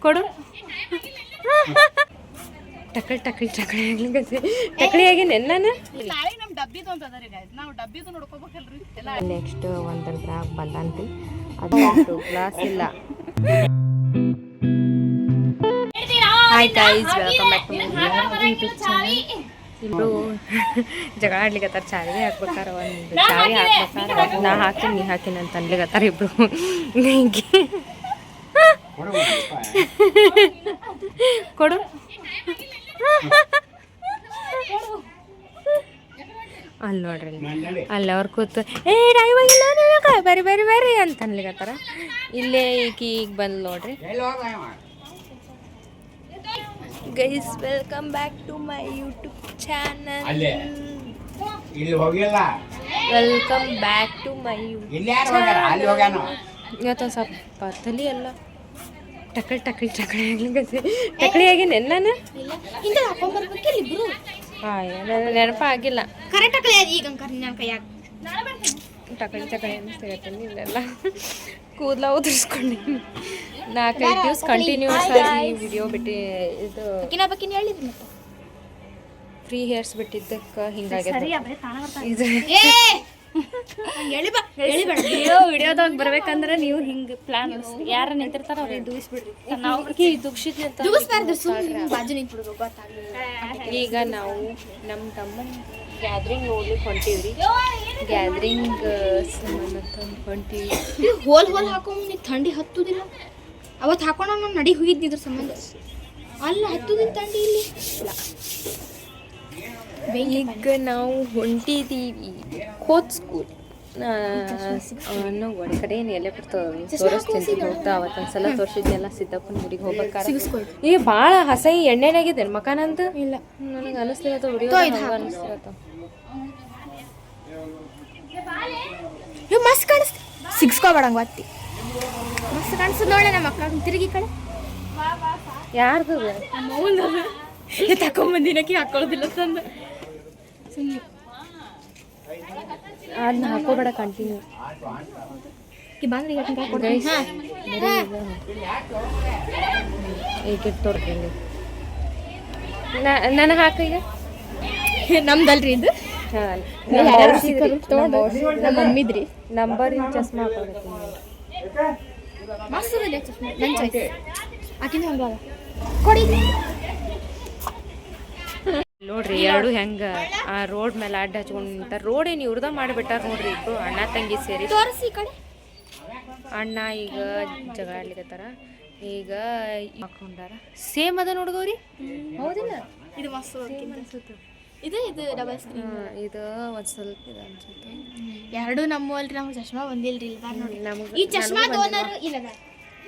ಕೊಡು. ಟಕಳಿ ಟಕಳಿ ಟಕಳಿ ಆಗ್ಲಿಕ್ಕೆ ಟಕಳಿ ಆಗೇನೆ ನಾನು. ನೆಕ್ಸ್ಟ್ ಒಂದು ಬ್ರಾಗ್ ಬಂದಂತಿ ಅದು ಗ್ಲಾಸ್ ಇಲ್ಲ. Hi guys, welcome back to my YouTube channel. ಇಬ್ರು ಜಗಳ ಆಡ್ಲಿಕತ್ತಾರ. ಚಾವಿ ಹಾಕ್ಬೇಕಾರ, ಒಂದು ಚಾವಿ ಹಾಕ್ಬೇಕಾರ. ನಾ ಹಾಕಿ ನೀ ಹಾಕಿನ ಅಂತ ಅನ್ಲಿಕತ್ತಾರ ಇಬ್ರು. ಕೊಡು. ಅಲ್ಲಿ ನೋಡ್ರಿ, ಅಲ್ಲಿ ಅವ್ರು ಕೂತು ಬರಿ ಬರಿ ಬರಿ ಅಂತ ಅನ್ಲಿಕತ್ತಾರ. ಇಲ್ಲೇ ಈಗ ಬಂದು ನೋಡ್ರಿ guys, welcome back to my YouTube channel. Welcome back to my YouTube channel. ಇವತ್ತು ಸ್ವಲ್ಪ ತಲಿ ಎಲ್ಲ ಟಕಳಿ ಟಕಳಿ ಟಕಳಿ ಆಗ್ಲಿಕ್ಕೆ ಟಕಳಿ ಆಗೇನೆ ನಾನು. ನೆನಪ ಆಗಿಲ್ಲ. ಟಕಳಿ ಟಕಳಿ ಅನಿಸ್ತಿಗತ್ತೀನಿ. ಇಲ್ಲೆಲ್ಲ ಕೂದಲ ಉದುರಿಸ್ಕೊಂಡು 4-5 ದಿವಸ ಕಂಟಿನ್ಯೂಸ್ ಆಗಿ ವಿಡಿಯೋ ಬಿಟ್ಟು ಇದು ಫ್ರೀ ಹೇರ್ಸ್ ಬಿಟ್ಟಿದ್ದಕ್ಕೆ ಹಿಂಗಾಗ್ಯದ. ವಿಡಿಯೋದಾಗ ಬರ್ಬೇಕಂದ್ರೆ ನೀವು ಹಿಂಗೆ ಪ್ಲಾನ್ ಯಾರ ನಿಂತಿರ್ತಾರ ಅವ್ರಿಗೆ ದೂಗಿಸ್ಬಿಡ್ರಿ. ಈಗ ನಾವು ನಮ್ಮ ತಮ್ಮನ ಗ್ಯಾದ್ರಿಂಗ್ ನೋಡ್ಲಿಕ್ಕೆ ಹೊಂಟೀವ್ರಿ. ಗ್ಯಾದ್ರಿಂಗ್ ಹೊಂಟೀವಿ. ಹೋಲ್ ಹಾಕೊಂಡ್ ಥಂಡಿ ಹತ್ತುದಿಲ್ಲ. ಅವತ್ತು ಹಾಕೊಂಡ ನಾನು ನಡಿ ಹೋಗಿದ್ನಿ ಇದ್ರ ಸಂಬಂಧ. ಅಲ್ಲ ಹತ್ತುದಿಲ್ಲ ಥಂಡಿ ಇಲ್ಲಿ. ಈಗ ನಾವು ಹೊಂಟಿದ್ದೀವಿ ಕೋಚ್ ಸ್ಕೂಲ್. ಒಡೆ ಕಡೆ ಏನು ಎಲ್ಲೇ ಬಿಡ್ತಾವೆ ತೋರಿಸ್ತೀನಿ. ಹೋಗ್ತಾ ಅವತ್ತೊಂದ್ಸಲ ತೋರಿಸಿದ್ನೆಲ್ಲ ಸಿದ್ದಪ್ಪನ ಗುಡಿಗೆ ಹೋಗ್ಬೇಕಾರೆ ಈಗ ಭಾಳ ಹಸ ಎಣ್ಣೆನಾಗಿದೆ ಮಕಾನಂತ ಇಲ್ಲ. ನನಗೆ ಅನಿಸ್ಲಿರತ್ತ ವಿಡಿಯೋ ಅನಿಸ್ತಿರತ್ತ. ಮಸ್ತ್ ಕಾಣಿಸ್ತಿ. ಸಿಗ್ಸ್ಕೋಬೇಡಂಗ ಒತ್ತಿ ಮಸ್ತ್ ಕಾಣಿಸ್ತದ ನೋಡ. ನಮ್ಮ ಮಕ್ಕಳ ತಿರುಗಿ ಕಡೆ ಯಾರ್ದು ತಕೊಂಬಂದಿನಕ್ಕೆ ಹಾಕೊಳ್ಳೋದಿಲ್ಲ ತಂದು ಸುಮ್ಮನೆ ಅದನ್ನ ಹಾಕೋಬೇಡ ಕಂಟಿನ್ಯೂ. ಈಗ ತೋರ್ತೀನಿ ನನಗೆ ಹಾಕ. ಈಗ ನಮ್ದಲ್ರಿ ಇದು. ಮಮ್ಮಿದ್ರಿ ನಂಬರ್ ಚಸ್ಮಾ ಹಾಕೋಬೇಕು. ಮಸ್ತ್ ಚಸ್ಮಾ ನನ್ನ ಚಾಯ್ಸ್. ಆಕಿನ ಒಂದು ಕೊಡಿ ನೋಡ್ರಿ. ಎರಡು ಹೆಂಗ ಆ ರೋಡ್ ಮೇಲೆ ಅಡ್ಡ ಹಚ್ಕೊಂಡು ನಿಂತಾರ. ರೋಡ್ ಏನು ಇವ್ರದ ಮಾಡಿಬಿಟ್ಟಾರ ನೋಡ್ರಿ. ಇಬ್ರು ಅಣ್ಣ ತಂಗಿ ಸೇರಿ. ಅಣ್ಣ ಈಗ ಜಗಳ ಆಡ್ಲಿಕತ್ತಾರ. ಈಗ ಹಾಕೊಂಡಾರ ಸೇಮ್ ಅದ ನೋಡ್ಗವ್ರಿ. ಹೌದಿಲ್ಲ, ಇದು ಮಸ್ತ್ ಅನ್ಸುತ್ತೆ. ಇದು ಡಬಲ್ ಸ್ಕ್ರೀನ್. ಇದು ಒಂದು ಸ್ವಲ್ಪ ಇದು ಅನ್ಸುತ್ತೆ. ಎರಡು ನಮ್ಮಲ್ರಿ. ನಮ್ಗೆ ಚಶ್ಮಾ ಬಂದಿಲ್ರಿ. ಇಲ್ಲ ನೋಡಿ ನಮಗೆ ಈ ಚಶ್ಮಾ ಓನರ್ ಇಲ್ಲ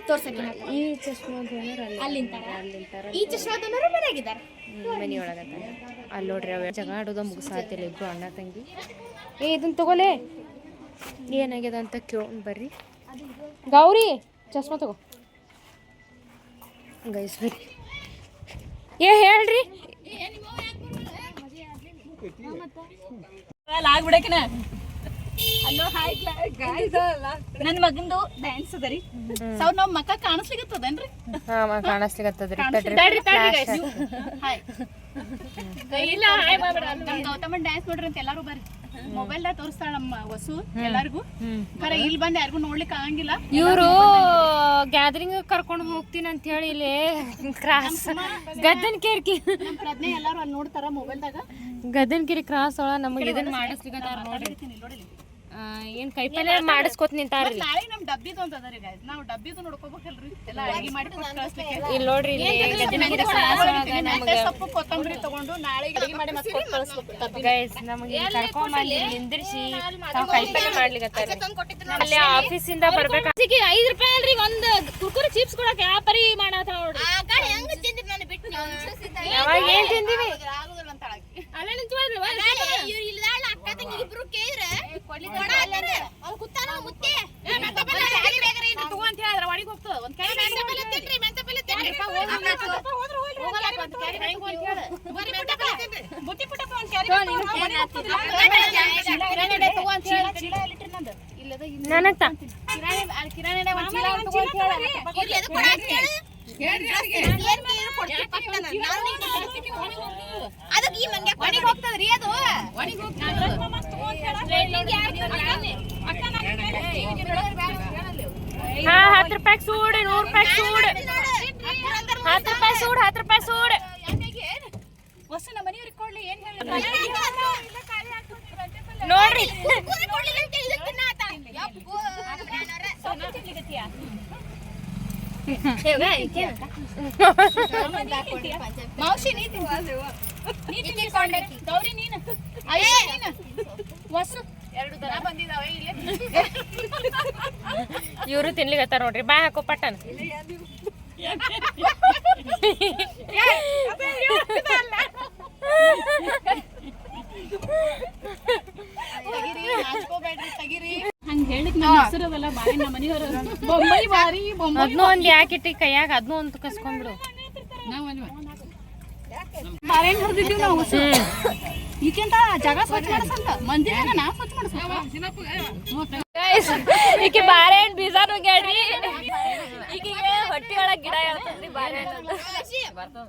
ತೋರ್ಸಕ್ಕೆ. ಈ ಚಶ್ಮಾ ಓನರ್ ಅಲ್ಲಿಂತಾರ. ಈ ಚಶ್ಮಾ ಓನರ್ ಮನೆಯಾಗಿದ್ದಾರೆ, ಮನೆಯೊಳಗತ್ತಾರ. ಅಲ್ಲಿ ನೋಡ್ರಿ ಅವ ಜಗಳ ಆಡೋದ ಮುಗಿಸಾತಿಲ್ಲ ಇಬ್ರು ಅಣ್ಣ ತಂಗಿ. ಇದನ್ನ ತಗೋಲೆ ಏನಾಗ್ಯದ ಅಂತ ಕೇಳೋಣ ಬರ್ರಿ. ಗೌರಿ ಚಶ್ಮಾ ತಗೋ. ಗೈಸ್ ಬರ್ರಿ. ಹೇಳ್ರಿ. ನನ್ನ ಮಗಂದು ಡ್ಯಾನ್ಸ್ ಅದರಿ. ನಾವ್ ಮಕ್ಕ ಕಾಣಿಸ್ಲಿಕ್ಕತ್ತದೇನ್ರಿ? ಕಾಣಿಸ್ಲಿಕ್ಕತ್ತದ್ರಿ. ಗೌತಮನ್ ಡ್ಯಾನ್ಸ್ ನೋಡ್ರಿ ಅಂತ ಎಲ್ಲಾರು ಬರ್ರಿ. ಮೊಬೈಲ್ದಾಗ ತೋರಿಸ್ತಾಳ ನಮ್ಮ ವಸು ಎಲ್ಲಾರ್ಗು. ಖರೆ ಇಲ್ಲಿ ಬಂದು ಯಾರಿಗೂ ನೋಡ್ಲಿಕ್ಕೆ ಆಗಂಗಿಲ್ಲ. ಇವರು ಗ್ಯಾದರಿಂಗ್ ಕರ್ಕೊಂಡು ಹೋಗ್ತೀನಿ ಅಂತ ಹೇಳಿ ಇಲ್ಲಿ ಕ್ರಾಸ್ ಗದ್ದನಕೇರಿ ಪ್ರಜ್ಞೆ ಎಲ್ಲಾರು ಅಲ್ಲಿ ನೋಡ್ತಾರ ಮೊಬೈಲ್ದಾಗ. ಗದ್ದನಕೇರಿ ಕ್ರಾಸ್ ಒಳ ನಮಗೆ ಇದನ್ನ ಮಾಡಿಸ್ಲಿಕ್ಕತ್ತಾರ ನೋಡ್ರಿ. ಏನ್ ಕೈಪಲ್ಲೆ ಮಾಡಿಸ್ಕೊತ ನಿಂತಾರ್ರಿ. ನಾಳೆ ನಮ್ ಡಬ್ಬಿದು ಅಂತ ಅದರಿ ಗೈಸ್. ನಾವು ಡಬ್ಬಿದು ನೋಡ್ಕೋಬೇಕಲ್ರಿ. ಎಲ್ಲ ಅಡಿಗೆ ಮಾಡಿ ಕಳಿಸ್ಲಿಕ್ಕೆ. ಇಲ್ಲಿ ನೋಡ್ರಿ ಗದ್ದನಕೇರಿ ಕ್ರಾಸ್ ಒಳಗ ನಮಗೆ ಸೊಪ್ಪು ಕೊತ್ತಂಬರಿ ತಗೊಂಡು ನಾಳೆ ಅಡಿಗೆ ಮಾಡಿ ಮತ್ತೆ ಕಳಿಸ್ಬೇಕು ಗೈಸ್. ನಮಗೆ ಕರ್ಕೊಂಡ್ ಬಂದು ನಿಂದ್ರಿಸಿ ತಾವು ಕೈಪಲ್ಲೆ ಮಾಡ್ಲಿಕತ್ತಾರ. ಅಲ್ಲಿ ಆಫೀಸ್ ಇಂದ ಬರ್ಬೇಕು. 5 ರೂಪಾಯಿ ಅಲ್ರಿ ಒಂದು ಕುರ್ಕುರಿ ಚಿಪ್ಸ್ ಕೊಡಕ್ಕೆ ಯಾವ ಪರಿ ಮಾಡಾತ ನೋಡ್ರಿ. ಆ ಗಾಡಿ ಹೆಂಗ ತಿಂದ್ರಿ ನಾನು ಬಿಟ್ಟು ಯಾವಾಗ ಏನ್ ತಿಂದಿವಿ ಆಗುದಿಲ್ಲ ಅಂತ ಅಲ್ಲ ನಿಂತ್ಕೊಳ್ರಿ. ಇವ್ರು ಇಲ್ಲದಾಳ ಅಕ್ಕ ತಂಗಿ ಇಬ್ರು ಕೇಳಿದ್ರೆ ಕೊಡ್ಲಿಕ್ಕೆ ಕೊಡಾತಾರೆ. ಅವ್ನು ಕುತ್ತಾನ ಮುತ್ತೆ ಮೆಂತಪಲ್ಲೆ ಗಾಡಿ ಬೇಕರಿ ಇದು ತಗೋ ಅಂತ ಹೇಳಿದ್ರೆ ಒಳಗೆ ಹೋಗ್ತದ. ಒಂದು ಕೆರೆ ಮೆಂತಪಲ್ಲೆ ತಿನ್ರಿ. ಮೆಂತಪಲ್ಲೆ ತಿನ್ರಿ. ಹೋದ್ರು ಹೋಗಲ್ಲ ಒಂದು ಕೆರೆ ಕೈ ಅಂತ ಹೇಳ. ಬರಿ ಮೆಂತಪಲ್ಲೆ ತಿನ್ರಿ. ಬುಟ್ಟಿ ಪುಟ್ಟಪ್ಪ ಒಂದು ಕೆರೆ ತಗೋ ಅಂತ ಹೇಳಿ. ಚೀಲ ಲಿಟರ್ ನಂದು ಇಲ್ಲದ ನನಗ್ತ ಕಿರಾಣಿ ಒಂದು ಚೀಲ ತಗೋ ಅಂತ ಹೇಳಿ. ಅದಕ್ಕೆ ಈ ಮಂಗ್ಯ ಕೊನೆಗೆ ಹೋಗ್ತದ್ರಿ ಅದು ಹಾ 10 ರೂಪಾಯಿ ಸೂಡ್ 100 ರೂಪಾಯಿ ಸೂಡ್ 10 ರೂಪಾಯಿ ಸೂಡ್ 10 ರೂಪಾಯಿ ಸೂಡ್ ವಸ್ತು ನಮ್ಮ ಮನೆಯವ್ರಿಗೆ ಕೊಡ್ಲಿ ಏನ್ ಹೇಳಿ ನೋಡ್ರಿ ಮೌಸಿ ನೀತಿ ಗೌರಿ ನೀನು ವಸ್ತು 2 ದನ ಬಂದಿದಾವೆ ಇಲ್ಲೇ ಇವರು ತಿನ್ಲಿಕತ್ತಾರ ನೋಡ್ರಿ ಬಾಯ್ ಹಾಕೋ ಪಟ್ಟನ ಹಂಗ ಹೇಳಿಕ್ ನಮ್ಮ ಹೆಸರದಲ್ಲ ಬಾರಿ ನಮ್ಮ ಮನೆಯವರು ಬೊಂಬೈ ಬಾರಿ ಬೊಂಬೈ ಅದನ್ನೂ ಒಂದ್ ಯಾಕಿಟ್ಟಿ ಕೈಯಾಗ ಅದನ್ನೂ ಒಂದು ಕಸ್ಕೊಂಡ್ಬಿಡು ಬಾರೇನ್ ಹೊರದಿದ್ದೀವಿ ನಾವು ಈಕೆಂತ ಜಾಗ ಸ್ವಚ್ಛ ಮಾಡಸಂತ ಮಂದಿ ನಾವು ಸ್ವಚ್ಛ ಮಾಡಸ ಈಕೆ ಬಾಳೆಹಣ್ಣು ಬೀಜ ನುಗ್ಯಾಡ್ರಿ ಈಕಿಗೆ ಹೊಟ್ಟಿ ಒಳಗ್ ಗಿಡ ಹೇಳ್ತದ್ರಿ ಬಾಳೆಹಣ್ಣು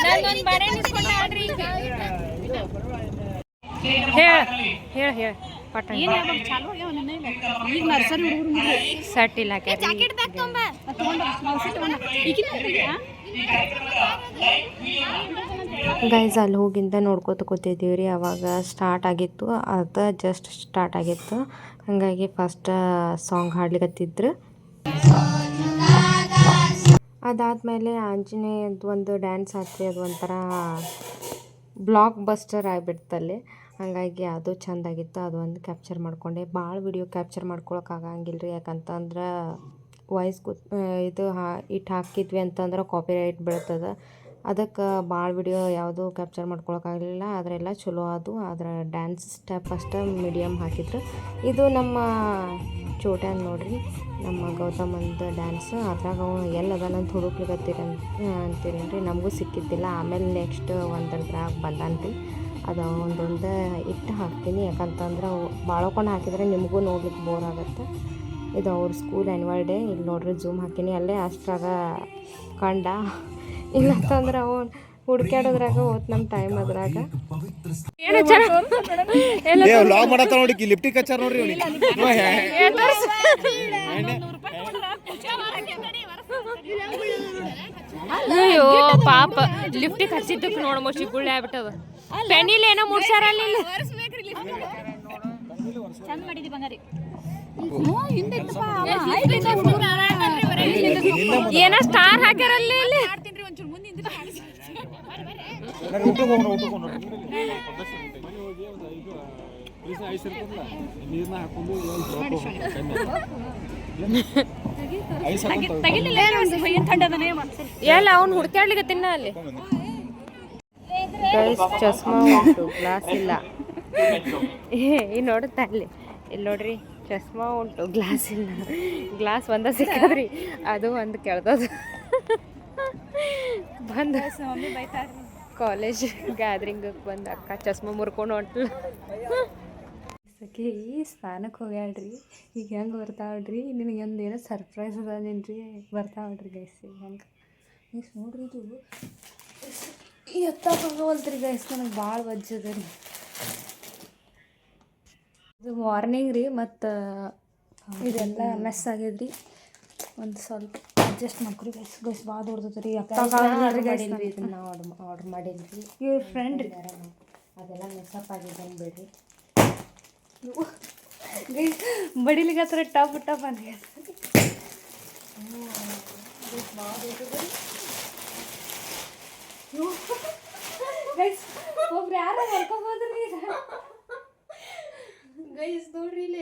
ನಂದೊಂದು ಬಾಳೆಹಣ್ಣು ಇಸ್ಕೊಂಡ್ರಿ ಹೇಳ ಹೇಳ ಪಟ್ಟ ಈಗ ನರ್ಸರಿ ಹುಡುಗರು ಸಟ್ ಇಲ್ಲ ಗೈಸ್ ಅಲ್ಲಿ ಹೋಗಿಂದ ನೋಡ್ಕೋತ ಕೂತಿದ್ದೀವಿ ರೀ. ಅವಾಗ ಸ್ಟಾರ್ಟ್ ಆಗಿತ್ತು, ಅದು ಜಸ್ಟ್ ಸ್ಟಾರ್ಟ್ ಆಗಿತ್ತು. ಹಾಗಾಗಿ ಫಸ್ಟ್ ಸಾಂಗ್ ಹಾಡ್ಲಿಕತ್ತಿದ್ರು. ಅದಾದಮೇಲೆ ಆಂಜನೇಯದ್ದು ಒಂದು ಡ್ಯಾನ್ಸ್ ಹಾಕಿ ಅದು ಒಂಥರ ಬ್ಲಾಕ್ ಬಸ್ಟರ್ ಆಗಿಬಿಡ್ತಲ್ಲಿ. ಹಾಗಾಗಿ ಅದು ಚೆಂದಾಗಿತ್ತು. ಅದು ಒಂದು ಕ್ಯಾಪ್ಚರ್ ಮಾಡ್ಕೊಂಡೆ. ಭಾಳ ವಿಡಿಯೋ ಕ್ಯಾಪ್ಚರ್ ಮಾಡ್ಕೊಳಕ್ಕಾಗಂಗಿಲ್ಲ ರೀ, ಯಾಕಂತಂದ್ರೆ ವಾಯ್ಸ್ ಇದು ಇಟ್ಟು ಹಾಕಿದ್ವಿ ಅಂತಂದ್ರೆ ಕಾಪಿರೈಟ್ ಬೀಳ್ತದೆ. ಅದಕ್ಕೆ ಭಾಳ ವಿಡಿಯೋ ಯಾವುದೂ ಕ್ಯಾಪ್ಚರ್ ಮಾಡ್ಕೊಳಕ್ಕಾಗಲಿಲ್ಲ. ಅದರೆಲ್ಲ ಚಲೋ ಅದು. ಅದರ ಡ್ಯಾನ್ಸ್ ಸ್ಟೆಪ್ ಅಷ್ಟೇ ಮೀಡಿಯಮ್ ಹಾಕಿದ್ರು. ಇದು ನಮ್ಮ ಚೋಟ್ಯಾನ್ ನೋಡ್ರಿ, ನಮ್ಮ ಗೌತಮಂದು ಡ್ಯಾನ್ಸ್. ಅದ್ರಾಗ ಅವ ಎಲ್ಲದನ್ನಂತ ಹುಡುಕ್ಲಿಕತ್ತೀರ ಅಂತೀರೇನ್ರಿ, ನಮಗೂ ಸಿಕ್ಕಿದ್ದಿಲ್ಲ. ಆಮೇಲೆ ನೆಕ್ಸ್ಟ್ ಒಂದ್ರದ್ರಾಗ ಬಂದಾನ್ರಿ. ಅದು ಒಂದೊಂದು ಇಟ್ಟು ಹಾಕ್ತೀನಿ, ಯಾಕಂತಂದ್ರೆ ಬಾಳಕೊಂಡು ಹಾಕಿದರೆ ನಿಮಗೂ ನೋಡ್ಲಿಕ್ಕೆ ಬೋರ್ ಆಗುತ್ತೆ. ಇದು ಅವ್ರ ಸ್ಕೂಲ್ ಆ್ಯನ್ಯುವಲ್ ಡೇ. ಇಲ್ಲಿ ನೋಡ್ರಿ ಝೂಮ್ ಹಾಕೀನಿ, ಅಲ್ಲೇ ಅಷ್ಟ್ರಾಗ ಕಂಡ. ಇಲ್ಲಂತಂದ್ರೆ ಅವು ಹುಡ್ಕ್ಯಾಡೋದ್ರಾಗ ಹೋತ್ ನಮ್ಮ ಟೈಮ್. ಅದ್ರಾಗ ಅಯ್ಯೋ ಪಾಪ ಲಿಫ್ಟಿಗೆ ಹಚ್ಚಿದ್ದಕ್ಕೆ ನೋಡ ಮೋಶಿ ಗುಳ್ಳೆ ಆಗ್ಬಿಟ್ಟದ. ಪೆನ್ನಿಲ್ ಏನೋ ಮುಡ್ಸ್ಯಾರಲ್ಲಿ ಚಂದ ಮಾಡಿದಿ ಬಂಗಾರಿ. ಏನೋ ಸ್ಟಾರ್ ಹಾಕ್ಯಾರಲ್ಲಿ ಇಲ್ಲಿ. ಎಲ್ಲ ಅವ್ನು ಹುಡ್ಕ್ಯಾಡ್ಲಿಕ್ಕೆ ತಿನ್ನ ಅಲ್ಲಿ. ಚಸ್ಮಾ ಉಂಟು, ಗ್ಲಾಸ್ ಇಲ್ಲ. ಈ ನೋಡುತ್ತಾ ಅಲ್ಲಿ, ಇಲ್ಲಿ ನೋಡ್ರಿ ಚಸ್ಮಾ ಉಂಟು, ಗ್ಲಾಸ್ ಇಲ್ಲ. ಗ್ಲಾಸ್ ಒಂದ ಸಿಕ್ಕದ್ರಿ, ಅದು ಒಂದು ಕೆಳ್ದದು. ಬಂದು ಕಾಲೇಜ್ ಗ್ಯಾದ್ರಿಂಗಕ್ಕೆ ಬಂದು ಅಕ್ಕ ಚಸ್ಮಾ ಮುರ್ಕೊಂಡು ಹೊಂಟ್ಲು. ಸಖಿ ಸ್ನಾನಕ್ಕೆ ಹೋಗ್ಯಾಳ್ರಿ. ಈಗ ಹೆಂಗೆ ಬರ್ತಾವಳ್ರಿ, ನಿನಗೆ ಒಂದು ಏನೋ ಸರ್ಪ್ರೈಸ್ ಅದ ನಿನ್ರಿ, ಬರ್ತಾವಳ್ರಿ ಗೈಸ್. ಹೆಂಗೆ ಗೈಸ್ ನೋಡ್ರಿ, ಇದು ಎತ್ತಾಗವಲ್ತ್ರಿ ಗೈಸ್, ನನಗೆ ಭಾಳ ವಜ್ಜದ ರೀ. ಇದು ಮಾರ್ನಿಂಗ್ ರೀ, ಮತ್ತು ಇದೆಲ್ಲ ಮೆಸ್ ಆಗ್ಯದ್ರಿ. ಒಂದು ಸ್ವಲ್ಪ ಅಡ್ಜಸ್ಟ್ ಮಾಡ್ಕೊರಿ ಗೈಸ್. ಗೈಸ್ ಭಾಳ ದೊಡ್ಡದ ರೀ. ಇದನ್ನು ಆರ್ಡ್ರ್ ಮಾಡಿಲ್ರಿ, ಇವ್ರ ಫ್ರೆಂಡ್ ರೀ. ಅದೆಲ್ಲ ಮೆಸ್ಸಪ್ ಆಗಿದೆ ಬಿಡ್ರಿ. ಗೈಸ್ ಬಡಿಲಿಕ್ಕೆ ಹತ್ರ ಟಪ್ ಟಪ್ ಅಂತ ಗೈಸ್ ಒಬ್ರು ಯಾರು ಹೊರ್ಕೋಬೋದ್ರಿ. ಗೈಸ್ ನೋಡ್ರಿ ಇಲ್ಲಿ